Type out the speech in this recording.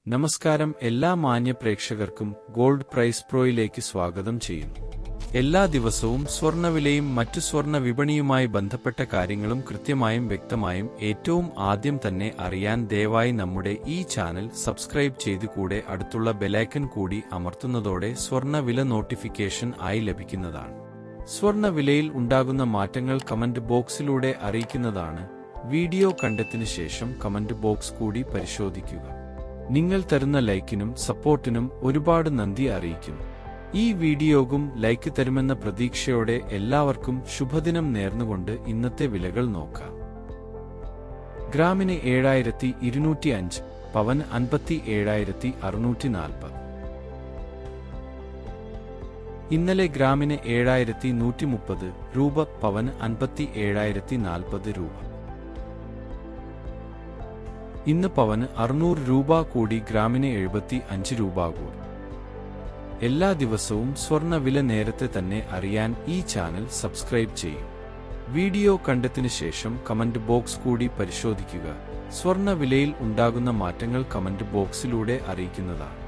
നമസ്കാരം, എല്ലാ മാന്യ പ്രേക്ഷകർക്കും ഗോൾഡ് പ്രൈസ് പ്രോയിലേക്ക് സ്വാഗതം ചെയ്യുന്നു. എല്ലാ ദിവസവും സ്വർണ്ണവിലയും മറ്റു സ്വർണ്ണ വിപണിയുമായി ബന്ധപ്പെട്ട കാര്യങ്ങളും കൃത്യമായും വ്യക്തമായും ഏറ്റവും ആദ്യം തന്നെ അറിയാൻ ദയവായി നമ്മുടെ ഈ ചാനൽ സബ്സ്ക്രൈബ് ചെയ്ത് കൂടെ അടുത്തുള്ള ബെലൈക്കൺ കൂടി അമർത്തുന്നതോടെ സ്വർണ്ണവില നോട്ടിഫിക്കേഷൻ ആയി ലഭിക്കുന്നതാണ്. സ്വർണ്ണവിലയിൽ ഉണ്ടാകുന്ന മാറ്റങ്ങൾ കമന്റ് ബോക്സിലൂടെ അറിയിക്കുന്നതാണ്. വീഡിയോ കണ്ടതിനു ശേഷം കമന്റ് ബോക്സ് കൂടി പരിശോധിക്കുക. നിങ്ങൾ തരുന്ന ലൈക്കിനും സപ്പോർട്ടിനും ഒരുപാട് നന്ദി അറിയിക്കുന്നു. ഈ വീഡിയോക്കും ലൈക്ക് തരുമെന്ന പ്രതീക്ഷയോടെ എല്ലാവർക്കും ശുഭദിനം നേർന്നുകൊണ്ട് ഇന്നത്തെ വിലകൾ നോക്കാം. ഗ്രാമിന് 7205, പവന് 57,640. ഇന്നലെ ഗ്രാമിന് 7130 രൂപ, പവന് 57,040 രൂപ. ഇന്ന് പവന് 600 രൂപ കൂടി, ഗ്രാമിന് 75 രൂപ കൂടി. എല്ലാ ദിവസവും സ്വർണ്ണ വില നേരത്തെ തന്നെ അറിയാൻ ഈ ചാനൽ സബ്സ്ക്രൈബ് ചെയ്യും. വീഡിയോ കണ്ടതിനു ശേഷം കമന്റ് ബോക്സ് കൂടി പരിശോധിക്കുക. സ്വർണ്ണ വിലയിൽ ഉണ്ടാകുന്ന മാറ്റങ്ങൾ കമന്റ് ബോക്സിലൂടെ അറിയിക്കുന്നതാണ്.